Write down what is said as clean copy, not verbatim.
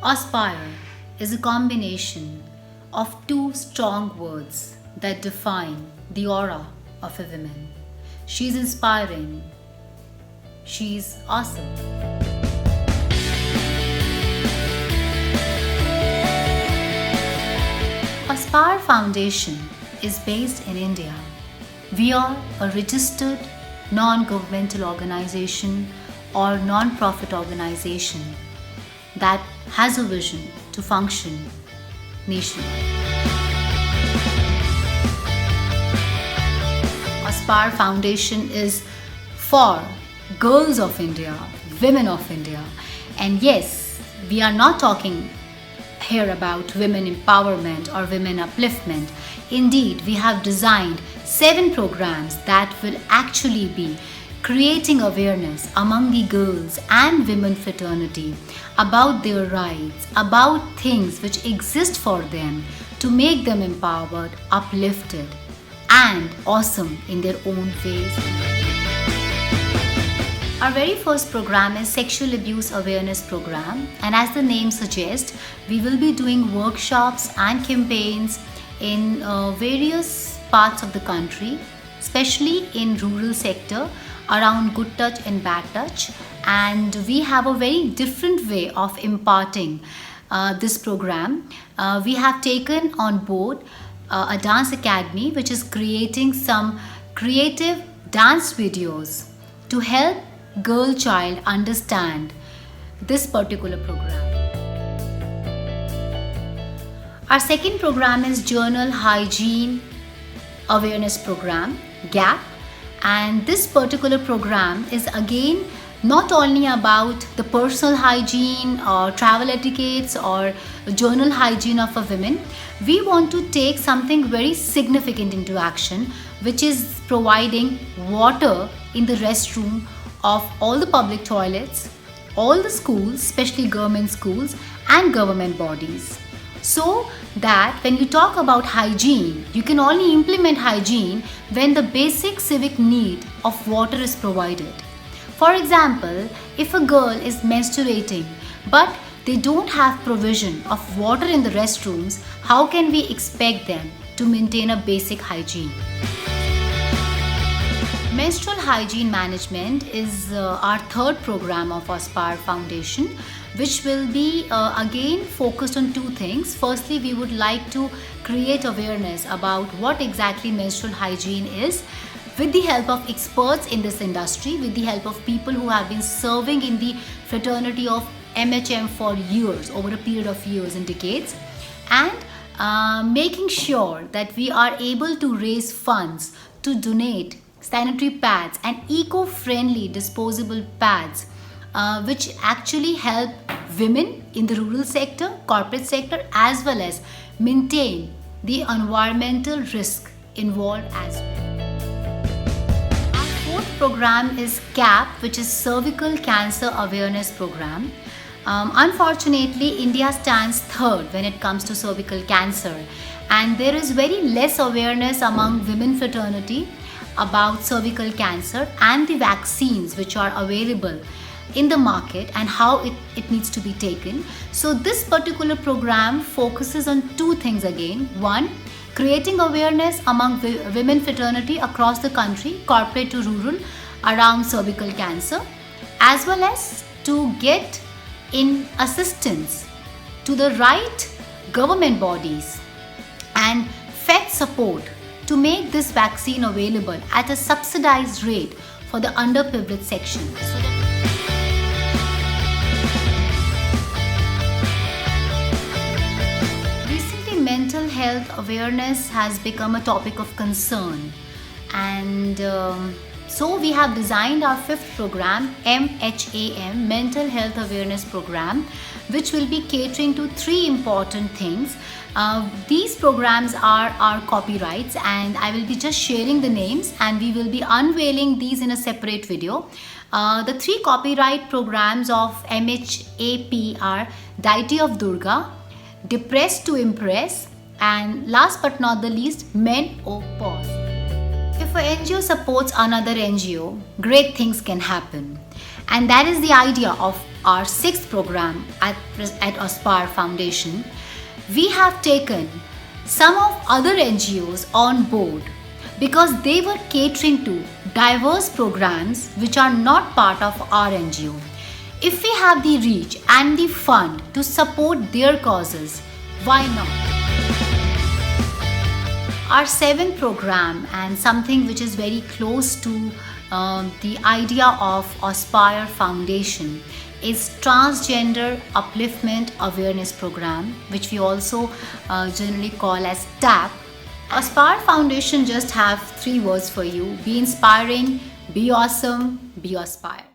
Aspire is a combination of two strong words that define the aura of a woman. She's inspiring. She's awesome. Aspire Foundation is based in India. We are a registered non-governmental organization or non-profit organization that has a vision to function nationwide. Aspire Foundation is for girls of India, women of India. And yes, we are not talking here about women empowerment or women upliftment. Indeed, we have designed 7 programs that will actually be creating awareness among the girls and women fraternity about their rights, about things which exist for them to make them empowered, uplifted, and awesome in their own ways. Our very first program is Sexual Abuse Awareness Program, and as the name suggests, we will be doing workshops and campaigns in various parts of the country, especially in rural sector around good touch and bad touch. And we have a very different way of imparting this program. We have taken on board a dance academy which is creating some creative dance videos to help girl child understand this particular program. Our second program is Journal Hygiene Awareness Program, GAP, and this particular program is again not only about the personal hygiene or travel etiquettes or journal hygiene of a woman. We want to take something very significant into action, which is providing water in the restroom of all the public toilets, all the schools, especially government schools and government bodies. So that when you talk about hygiene, you can only implement hygiene when the basic civic need of water is provided. For example, if a girl is menstruating but they don't have provision of water in the restrooms, how can we expect them to maintain a basic hygiene? Menstrual hygiene management is our third program of Aspire Foundation, which will be again focused on 2 things. Firstly, we would like to create awareness about what exactly menstrual hygiene is with the help of experts in this industry, with the help of people who have been serving in the fraternity of MHM for years, over a period of years and decades, and making sure that we are able to raise funds to donate sanitary pads and eco-friendly disposable pads which actually help women in the rural sector, corporate sector, as well as maintain the environmental risk involved as well. Our fourth program is CAP, which is Cervical Cancer Awareness Program. Unfortunately, India stands third when it comes to cervical cancer, and there is very less awareness among women fraternity about cervical cancer and the vaccines which are available in the market and how it needs to be taken. So this particular program focuses on 2 things again. One, creating awareness among women fraternity across the country, corporate to rural, around cervical cancer, as well as to get in assistance to the right government bodies and Fed support to make this vaccine available at a subsidized rate for the underprivileged section. Recently, mental health awareness has become a topic of concern, and so we have designed our 5th program, MHAM, Mental Health Awareness Program, which will be catering to 3 important things. These programs are our copyrights, and I will be just sharing the names, and we will be unveiling these in a separate video. The 3 copyright programs of MHAP are Deity of Durga, Depressed to Impress, and last but not the least, Men O Pause. If an NGO supports another NGO, great things can happen. And that is the idea of our sixth program at Aspire Foundation, we have taken some of other NGOs on board because they were catering to diverse programs which are not part of our NGO. If we have the reach and the fund to support their causes, why not? Our seventh program, and something which is very close to the idea of Aspire Foundation, is Transgender Upliftment Awareness Program, which we also generally call as TAP. Aspire Foundation just have three words for you: be inspiring, be awesome, be Aspire.